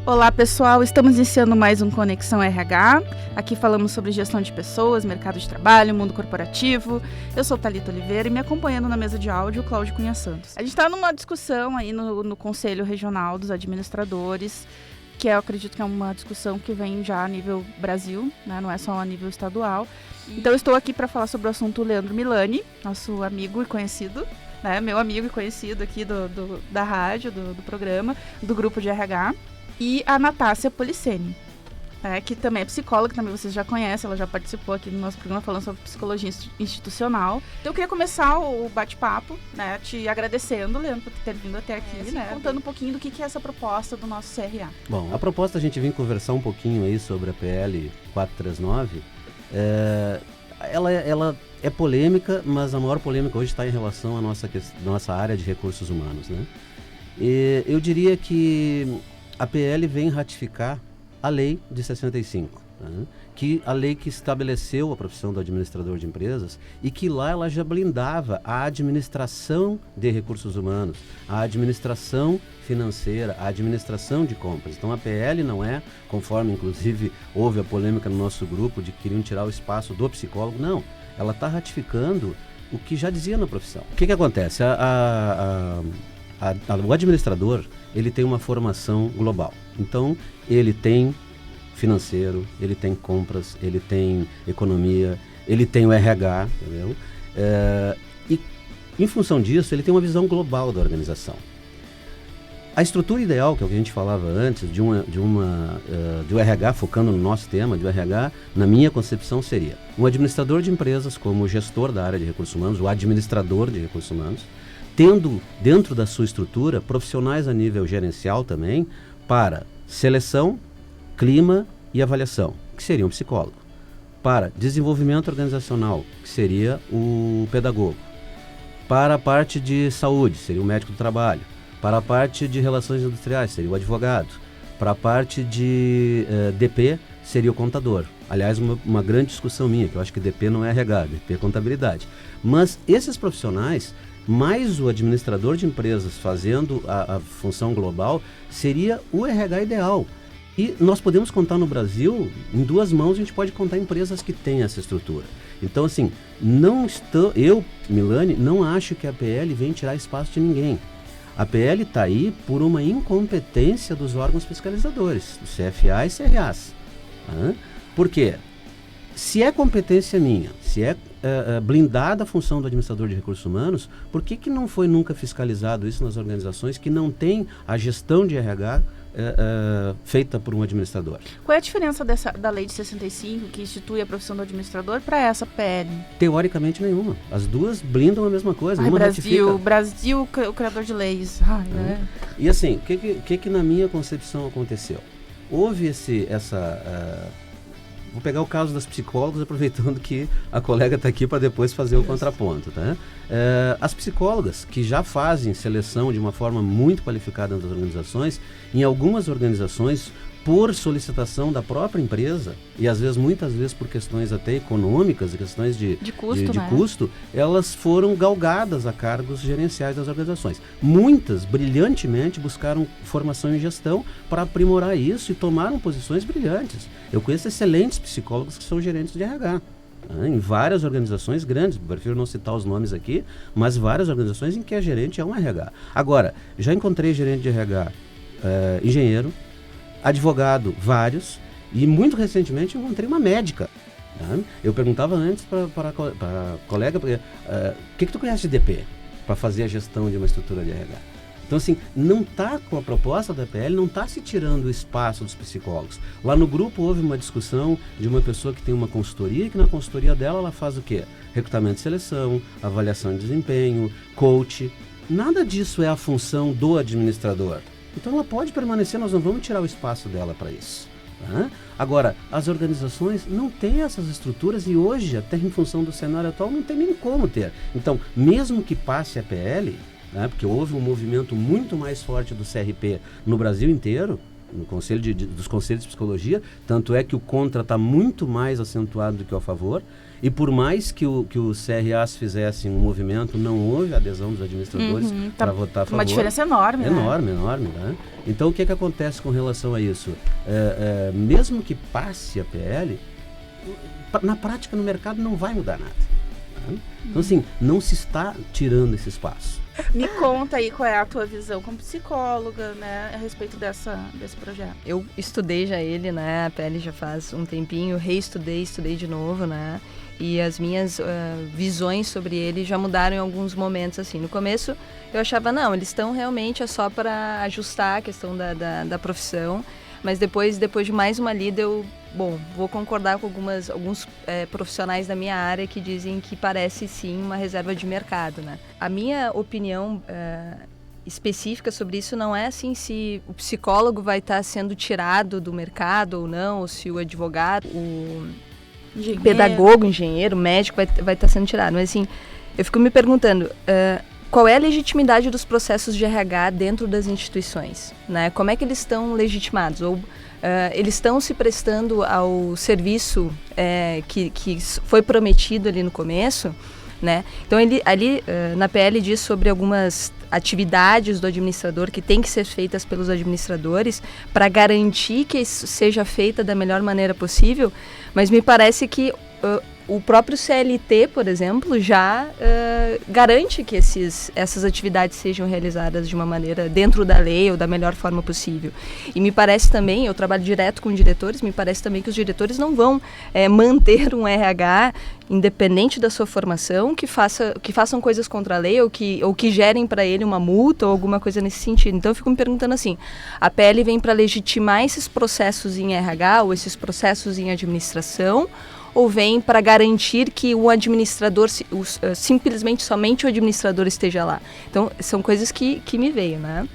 Olá pessoal, estamos iniciando mais um Conexão RH. Aqui falamos sobre gestão de pessoas, mercado de trabalho, mundo corporativo. Eu sou Thalita Oliveira e me acompanhando na mesa de áudio, Cláudio Cunha Santos. A gente está numa discussão aí no Conselho Regional dos Administradores, que eu acredito que é uma discussão que vem já a nível Brasil, né? Não é só a nível estadual. Então eu estou aqui para falar sobre o assunto Leandro Milani, nosso amigo e conhecido, né? Meu amigo e conhecido aqui da rádio, do programa, do grupo de RH. E a Natácia Policeni, que também é psicóloga, também vocês já conhecem, ela já participou aqui do nosso programa falando sobre psicologia institucional. Então eu queria começar o bate-papo, né, te agradecendo, Leandro, por ter vindo até aqui, né, contando um pouquinho do que é essa proposta do nosso CRA. Bom, a proposta a gente vem conversar um pouquinho aí sobre a PL 439. Ela é polêmica, mas a maior polêmica hoje está em relação à nossa área de recursos humanos, né? E eu diria que a PL vem ratificar a lei de 65, né? Que a lei que estabeleceu a profissão do administrador de empresas e que lá ela já blindava a administração de recursos humanos, a administração financeira, a administração de compras. Então a PL não é, conforme inclusive houve a polêmica no nosso grupo de que queriam tirar o espaço do psicólogo, não. Ela está ratificando o que já dizia na profissão. O que acontece? O administrador, ele tem uma formação global. Então, ele tem financeiro, ele tem compras, ele tem economia, ele tem o RH, entendeu? E, em função disso, ele tem uma visão global da organização. A estrutura ideal, que é o que a gente falava antes, de um RH, focando no nosso tema, de um RH, na minha concepção, seria um administrador de empresas como o gestor da área de recursos humanos, o administrador de recursos humanos, tendo dentro da sua estrutura profissionais a nível gerencial também para seleção, clima e avaliação, que seria um psicólogo. Para desenvolvimento organizacional, que seria o pedagogo. Para a parte de saúde, seria o médico do trabalho. Para a parte de relações industriais, seria o advogado. Para a parte de DP, seria o contador. Aliás, uma grande discussão minha, que eu acho que DP não é RH, DP é contabilidade. Mas esses profissionais, mais o administrador de empresas fazendo a função global, seria o RH ideal. E nós podemos contar no Brasil, em duas mãos, a gente pode contar empresas que têm essa estrutura. Então, assim, eu, Milani, não acho que a PL vem tirar espaço de ninguém. A PL está aí por uma incompetência dos órgãos fiscalizadores, do CFA e CRAs. Por quê? Se é competência minha, se é blindada a função do administrador de recursos humanos, por que não foi nunca fiscalizado isso nas organizações que não têm a gestão de RH feita por um administrador? Qual é a diferença da lei de 65, que institui a profissão do administrador, para essa PL? Teoricamente nenhuma. As duas blindam a mesma coisa. Brasil, o criador de leis. E assim, o que na minha concepção aconteceu? Houve vou pegar o caso das psicólogas, aproveitando que a colega está aqui para depois fazer o contraponto. Tá? As psicólogas, que já fazem seleção de uma forma muito qualificada nas organizações, em algumas organizações, por solicitação da própria empresa, e às vezes, muitas vezes por questões até econômicas, questões de custo, elas foram galgadas a cargos gerenciais das organizações. Muitas, brilhantemente, buscaram formação em gestão para aprimorar isso e tomaram posições brilhantes. Eu conheço excelentes psicólogos que são gerentes de RH, em várias organizações grandes, prefiro não citar os nomes aqui, mas várias organizações em que a gerente é um RH. Agora, já encontrei gerente de RH engenheiro, advogado, vários, e muito recentemente encontrei uma médica. Né? Eu perguntava antes para a colega, o que tu conhece de DP para fazer a gestão de uma estrutura de RH? Então, assim, não está com a proposta da PL, não está se tirando o espaço dos psicólogos. Lá no grupo houve uma discussão de uma pessoa que tem uma consultoria, que na consultoria dela ela faz o quê? Recrutamento e seleção, avaliação de desempenho, coach. Nada disso é a função do administrador. Então ela pode permanecer, nós não vamos tirar o espaço dela para isso. Tá? Agora, as organizações não têm essas estruturas e hoje, até em função do cenário atual, não tem nem como ter. Então, mesmo que passe a PL, né, porque houve um movimento muito mais forte do CRP no Brasil inteiro, no conselho dos conselhos de psicologia, tanto é que o contra está muito mais acentuado do que o a favor, e por mais que o CRAs fizessem um movimento, não houve adesão dos administradores para votar a favor. Uma diferença enorme, né? Enorme, né? Então, o que acontece com relação a isso? Mesmo que passe a PL, na prática, no mercado, não vai mudar nada. Né? Então, assim, não se está tirando esse espaço. Me conta aí qual é a tua visão como psicóloga, né, a respeito desse projeto. Eu estudei já ele, né, a PL já faz um tempinho, estudei de novo, né, e as minhas visões sobre ele já mudaram em alguns momentos, assim. No começo eu achava, não, eles estão realmente só para ajustar a questão da profissão, mas depois de mais uma lida eu, vou concordar com alguns profissionais da minha área que dizem que parece sim uma reserva de mercado, né. A minha opinião específica sobre isso não é assim se o psicólogo vai estar sendo tirado do mercado ou não, ou se o advogado, o pedagogo, engenheiro, médico vai estar sendo tirado. Mas assim, eu fico me perguntando, qual é a legitimidade dos processos de RH dentro das instituições, né? Como é que eles estão legitimados? Ou eles estão se prestando ao serviço que foi prometido ali no começo, né? Então, ali na PL diz sobre algumas atividades do administrador que têm que ser feitas pelos administradores para garantir que isso seja feita da melhor maneira possível, mas me parece que o próprio CLT, por exemplo, já garante que essas atividades sejam realizadas de uma maneira dentro da lei ou da melhor forma possível. E me parece também, eu trabalho direto com diretores, me parece também que os diretores não vão manter um RH independente da sua formação, que façam coisas contra a lei ou que gerem para ele uma multa ou alguma coisa nesse sentido. Então eu fico me perguntando assim, a PL vem para legitimar esses processos em RH ou esses processos em administração, ou vem para garantir que o administrador, simplesmente somente o administrador esteja lá? Então, são coisas que me veio, né?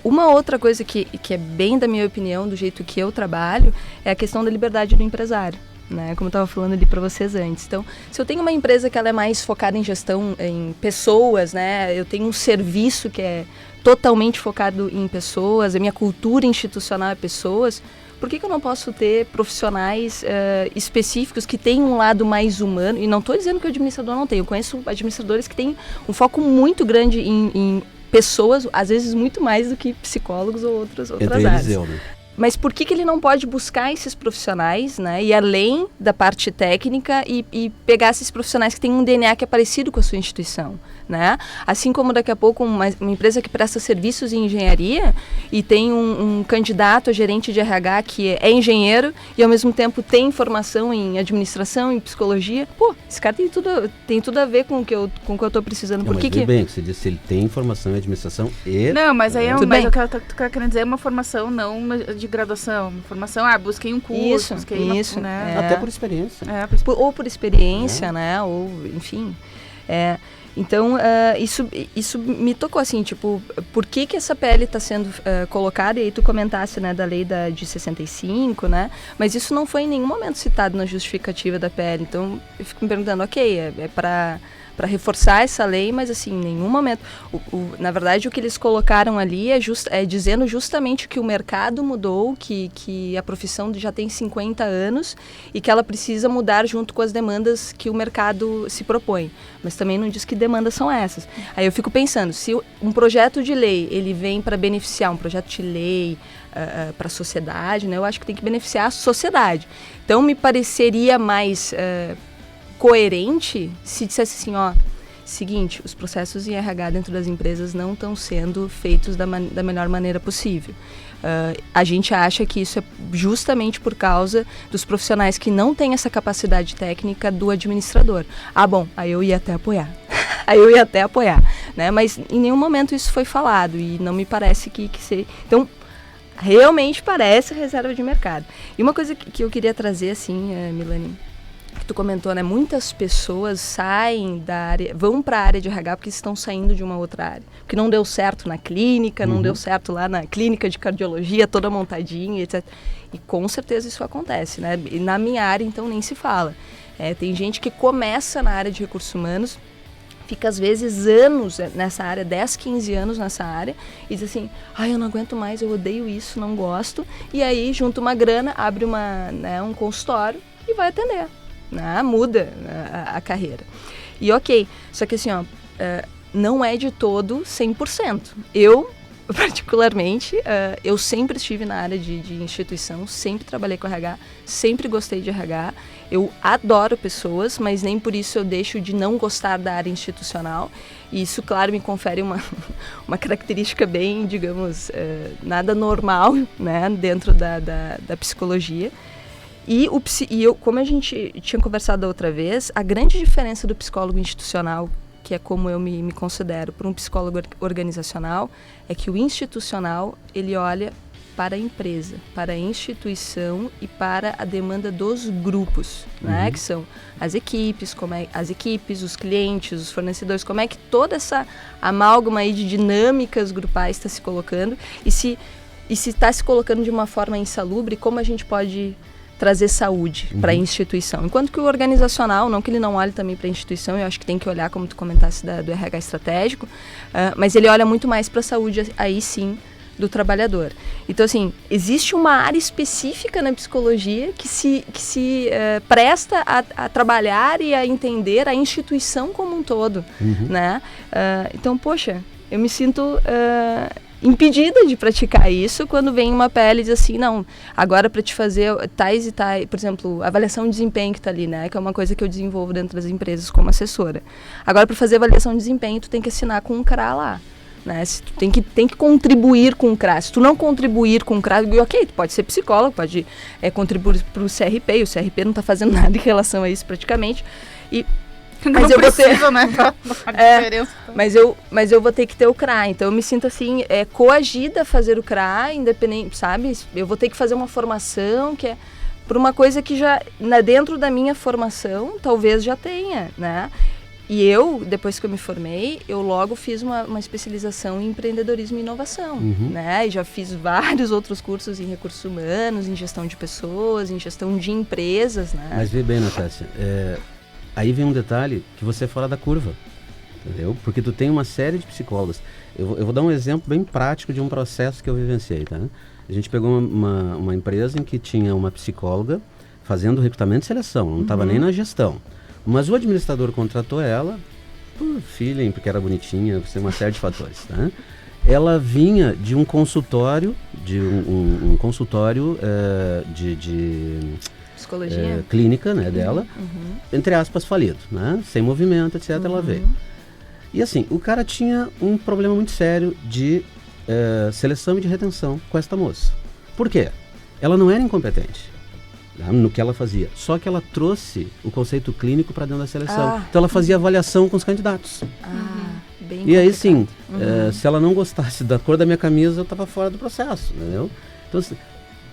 Uma outra coisa que é bem da minha opinião, do jeito que eu trabalho, é a questão da liberdade do empresário, né? Como eu estava falando ali para vocês antes. Então, se eu tenho uma empresa que ela é mais focada em gestão, em pessoas, né? Eu tenho um serviço que é totalmente focado em pessoas, a minha cultura institucional é pessoas, por que eu não posso ter profissionais específicos que têm um lado mais humano? E não estou dizendo que o administrador não tem. Eu conheço administradores que têm um foco muito grande em pessoas, às vezes muito mais do que psicólogos ou outras áreas. Né? Mas por que ele não pode buscar esses profissionais, né, ir além da parte técnica e pegar esses profissionais que têm um DNA que é parecido com a sua instituição, né? Assim como daqui a pouco uma empresa que presta serviços em engenharia e tem um candidato a gerente de RH que é engenheiro e ao mesmo tempo tem formação em administração, em psicologia, esse cara tem tudo a ver com o que eu estou precisando. Por que bem, você disse, ele tem formação em administração e... Não, mas aí mas o que eu tô querendo dizer é uma formação não de graduação, formação, busquei um curso, isso, né? Até por experiência. Ou por experiência, né? Ou, enfim, então, isso me tocou, assim, tipo, por que essa PL está sendo colocada? E aí tu comentasse, né, da lei de 65, né? Mas isso não foi em nenhum momento citado na justificativa da PL. Então, eu fico me perguntando, é para reforçar essa lei, mas assim, em nenhum momento. Na verdade, o que eles colocaram ali é dizendo justamente que o mercado mudou, que a profissão já tem 50 anos e que ela precisa mudar junto com as demandas que o mercado se propõe. Mas também não diz que demandas são essas. Aí eu fico pensando, se um projeto de lei ele vem para beneficiar um projeto de lei para a sociedade, né, eu acho que tem que beneficiar a sociedade. Então, me pareceria mais... coerente se dissesse assim, seguinte, os processos em RH dentro das empresas não estão sendo feitos da melhor maneira possível. A gente acha que isso é justamente por causa dos profissionais que não têm essa capacidade técnica do administrador. Aí eu ia até apoiar. Né? Mas em nenhum momento isso foi falado e não me parece que seja... Então, realmente parece reserva de mercado. E uma coisa que eu queria trazer, assim, Milani, que tu comentou, né? Muitas pessoas saem da área, vão para a área de RH porque estão saindo de uma outra área. Porque não deu certo na clínica, não deu certo lá na clínica de cardiologia, toda montadinha, etc. E com certeza isso acontece, né? E na minha área, então, nem se fala. Tem gente que começa na área de recursos humanos, fica às vezes anos nessa área, 10, 15 anos nessa área, e diz assim, eu não aguento mais, eu odeio isso, não gosto, e aí junta uma grana, abre um consultório e vai atender, né? Muda a carreira. E ok, só que assim, não é de todo 100%. Eu, particularmente, eu sempre estive na área de instituição, sempre trabalhei com RH, sempre gostei de RH. Eu adoro pessoas, mas nem por isso eu deixo de não gostar da área institucional. E isso, claro, me confere uma característica bem, digamos, nada normal, né, dentro da psicologia. E eu, como a gente tinha conversado da outra vez, a grande diferença do psicólogo institucional, que é como eu me considero, para um psicólogo organizacional, é que o institucional, ele olha para a empresa, para a instituição e para a demanda dos grupos, né? Que são as equipes, os clientes, os fornecedores, como é que toda essa amálgama aí de dinâmicas grupais está se colocando e se está se colocando de uma forma insalubre, como a gente pode trazer saúde para a instituição. Enquanto que o organizacional, não que ele não olhe também para a instituição, eu acho que tem que olhar, como tu comentasse, do RH estratégico, mas ele olha muito mais para a saúde, aí sim, do trabalhador. Então, assim, existe uma área específica na psicologia que se presta a trabalhar e a entender a instituição como um todo, né? Então, poxa, eu me sinto impedida de praticar isso quando vem uma PL e diz assim, não, agora para te fazer tais e tais, por exemplo, avaliação de desempenho que está ali, né, que é uma coisa que eu desenvolvo dentro das empresas como assessora. Agora, para fazer avaliação de desempenho, tu tem que assinar com um CRA lá. Né? Se tu tem que contribuir com o CRA. Se tu não contribuir com o CRA, ok, tu pode ser psicólogo, pode contribuir para o CRP, e o CRP não está fazendo nada em relação a isso praticamente. Mas eu vou ter, né? Mas eu vou ter que ter o CRA. Então eu me sinto assim, coagida a fazer o CRA, independente, sabe? Eu vou ter que fazer uma formação que é por uma coisa que já dentro da minha formação talvez já tenha, né? E eu, depois que eu me formei, eu logo fiz uma especialização em empreendedorismo e inovação, né? E já fiz vários outros cursos em recursos humanos, em gestão de pessoas, em gestão de empresas, né? Mas vê bem, Natácia, aí vem um detalhe que você é fora da curva, entendeu? Porque tu tem uma série de psicólogos. Eu vou dar um exemplo bem prático de um processo que eu vivenciei, tá? A gente pegou uma empresa em que tinha uma psicóloga fazendo recrutamento e seleção, não estava nem na gestão. Mas o administrador contratou ela por feeling, porque era bonitinha, por uma série de fatores, tá? Ela vinha de um consultório, um consultório de psicologia clínica, né, dela, entre aspas, falido, né? Sem movimento, etc. Ela veio. E assim, o cara tinha um problema muito sério de seleção e de retenção com esta moça. Por quê? Ela não era incompetente no que ela fazia, só que ela trouxe o conceito clínico para dentro da seleção. Então ela fazia avaliação com os candidatos. Bem e aí complicado. sim, se ela não gostasse da cor da minha camisa, eu estava fora do processo, entendeu? Então,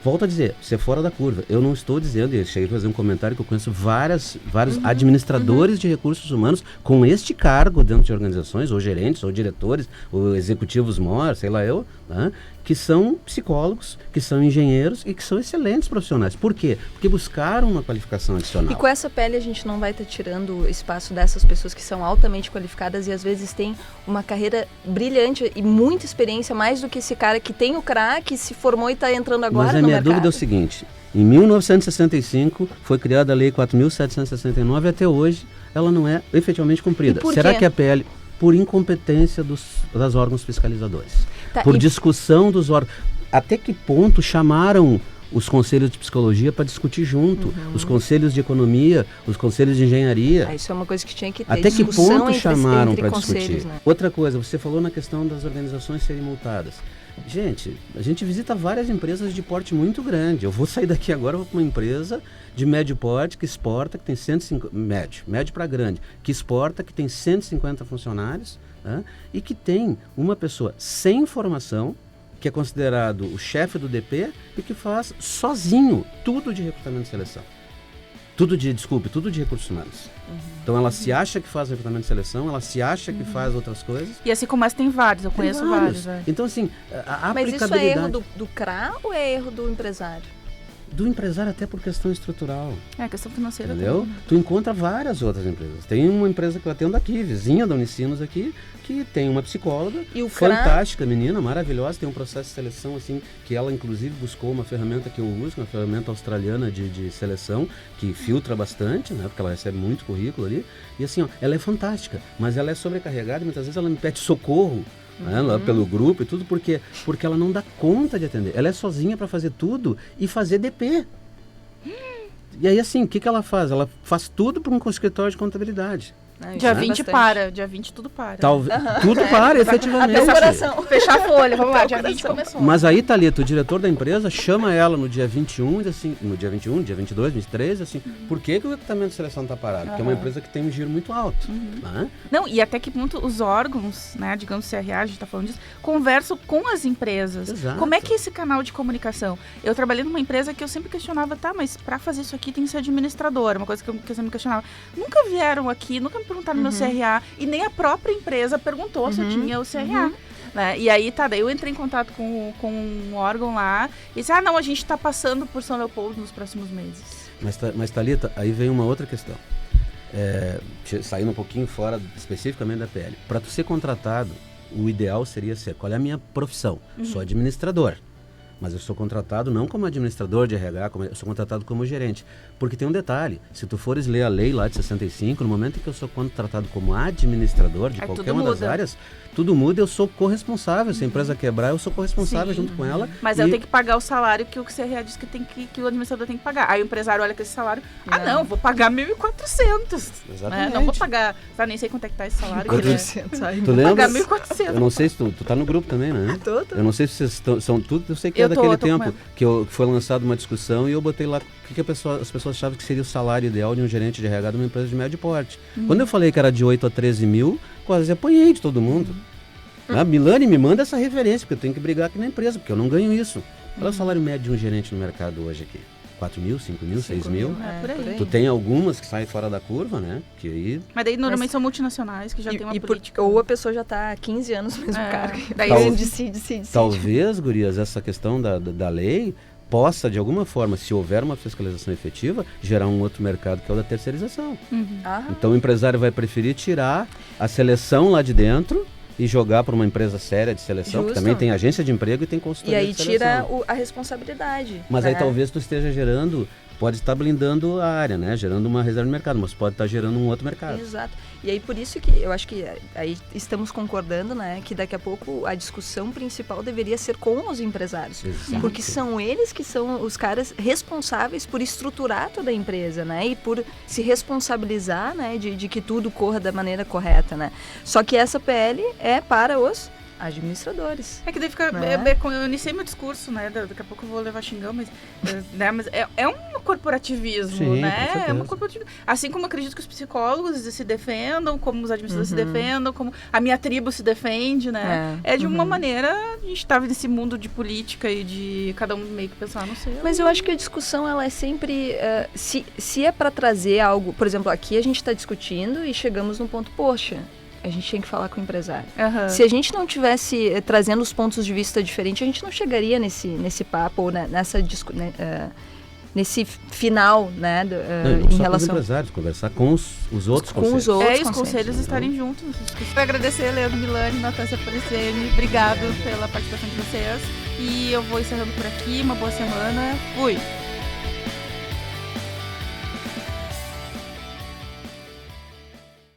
volto a dizer, você é fora da curva. Eu não estou dizendo, e cheguei a fazer um comentário que eu conheço vários administradores de recursos humanos com este cargo dentro de organizações, ou gerentes, ou diretores, ou executivos maiores, sei lá eu, né? Que são psicólogos, que são engenheiros e que são excelentes profissionais. Por quê? Porque buscaram uma qualificação adicional. E com essa pele a gente não vai estar tirando o espaço dessas pessoas que são altamente qualificadas e às vezes têm uma carreira brilhante e muita experiência, mais do que esse cara que tem o CRA, que se formou e está entrando agora no mercado. Mas a minha dúvida é o seguinte, em 1965 foi criada a Lei 4.769 e até hoje ela não é efetivamente cumprida. Será que a PL... Por incompetência dos órgãos fiscalizadores. Por discussão dos órgãos. Até que ponto chamaram os conselhos de psicologia para discutir junto? Os conselhos de economia, os conselhos de engenharia. Isso é uma coisa que tinha que ter. Até que ponto chamaram para discutir? Né? Outra coisa, você falou na questão das organizações serem multadas. Gente, a gente visita várias empresas de porte muito grande. Eu vou sair daqui agora, vou para uma empresa de médio porte que exporta, que tem 150, médio para grande, que exporta, que tem 150 funcionários, né, e que tem uma pessoa sem formação, que é considerado o chefe do DP e que faz sozinho tudo de recrutamento e seleção. Tudo de recursos humanos. Então ela se acha que faz recrutamento e seleção, ela se acha que faz outras coisas. E assim como essa tem vários, eu conheço vários. Então assim, a Mas aplicabilidade... isso é erro do CRA ou é erro do empresário? Do empresário até por questão estrutural. É, questão financeira. Entendeu? Também, né? Tu encontra várias outras empresas. Tem uma empresa que eu atendo aqui, vizinha da Unicinos aqui, que tem uma psicóloga E o fantástica, menina, maravilhosa, tem um processo de seleção assim, que ela inclusive buscou uma ferramenta que eu uso, uma ferramenta australiana de seleção, que filtra bastante, né, porque ela recebe muito currículo ali, e assim, ó, ela é fantástica, mas ela é sobrecarregada e muitas vezes ela me pede socorro, né, lá pelo grupo e tudo, porque ela não dá conta de atender. Ela é sozinha para fazer tudo e fazer DP. E aí assim, o que ela faz? Ela faz tudo para um escritório de contabilidade. Dia Né? 20 para, dia 20 tudo para. Talvez tudo para, efetivamente. Até o coração. Fechar a folha, vamos lá, dia 20 começou. Mas aí, Thalita, o diretor da empresa chama ela no dia 21, diz assim, no dia 21, dia 22, 23, assim, por que o equipamento de seleção está parado? Porque é uma empresa que tem um giro muito alto. Né? Não, e até que ponto os órgãos, né, digamos CRA, a gente está falando disso, conversam com as empresas. Exato. Como é que é esse canal de comunicação? Eu trabalhei numa empresa que eu sempre questionava, tá, mas para fazer isso aqui tem que ser administrador, uma coisa que eu sempre questionava. Nunca vieram aqui, nunca me perguntaram no meu CRA, e nem a própria empresa perguntou se eu tinha o CRA. Né? E aí, daí eu entrei em contato com um órgão lá e disse, não, a gente está passando por São Leopoldo nos próximos meses. Mas Thalita, aí vem uma outra questão. Saindo um pouquinho fora especificamente da PL. Para tu ser contratado, o ideal seria ser, qual é a minha profissão? Sou administrador. Mas eu sou contratado não como administrador de RH, eu sou contratado como gerente. Porque tem um detalhe, se tu fores ler a lei lá de 65, no momento em que eu sou contratado como administrador de qualquer uma das áreas, tudo muda, eu sou corresponsável. Se a empresa quebrar, eu sou corresponsável junto com ela. Mas eu tenho que pagar o salário que o CRA diz que o administrador tem que pagar. Aí o empresário olha com esse salário, não, vou pagar 1.400. Exatamente. Não vou pagar, nem sei quanto é que tá esse salário. 400, Tu lembra? Pagar 1.400. Eu não sei se tu tá no grupo também, né? Tô. Eu não sei se vocês são tudo, eu sei que é daquele tempo que foi lançada uma discussão e eu botei lá o que as pessoas achavam que seria o salário ideal de um gerente de RH de uma empresa de médio porte. Quando eu falei que era de 8 a 13 mil, quase apanhei de todo mundo. Milani, me manda essa referência, porque eu tenho que brigar aqui na empresa, porque eu não ganho isso. Qual é o salário médio de um gerente no mercado hoje aqui? 4 mil, 5 mil, 6 mil? Por aí. Tu tem algumas que saem fora da curva, né? Que aí... Mas daí normalmente são multinacionais que já tem uma política. Ou a pessoa já está há 15 anos no mesmo cargo. Daí decide. Talvez, gurias, essa questão da lei possa, de alguma forma, se houver uma fiscalização efetiva, gerar um outro mercado que é o da terceirização. Então o empresário vai preferir tirar a seleção lá de dentro e jogar para uma empresa séria de seleção, que também tem agência de emprego e tem consultoria de seleção. E aí tira a responsabilidade. Mas aí talvez tu esteja gerando, pode estar blindando a área, né? Gerando uma reserva de mercado, mas pode estar gerando um outro mercado. Exato. E aí por isso que eu acho que aí estamos concordando, né? Que daqui a pouco a discussão principal deveria ser com os empresários. Exato. Porque são eles que são os caras responsáveis por estruturar toda a empresa, né? E por se responsabilizar, né? De que tudo corra da maneira correta, né? Só que essa PL é para os administradores. É que daí fica... Eu iniciei meu discurso, né? Daqui a pouco eu vou levar xingão, mas é um corporativismo, Sim, né? É uma corporativismo. Assim como eu acredito que os psicólogos se defendam, como os administradores se defendam, como a minha tribo se defende, né? É de uma maneira... A gente estava nesse mundo de política e de cada um meio que pensar no seu. Mas eu acho que a discussão, ela é sempre... se é para trazer algo... Por exemplo, aqui a gente está discutindo e chegamos num ponto, poxa... A gente tinha que falar com o empresário. Se a gente não tivesse trazendo os pontos de vista diferentes, a gente não chegaria nesse papo ou nesse final, né? Em relação aos empresários, conversar com os outros conselhos. Os outros os conselhos estarem juntos. Quero agradecer, Leandro Milani, Natácia Parecene. Obrigado pela participação de vocês. E eu vou encerrando por aqui. Uma boa semana. Fui!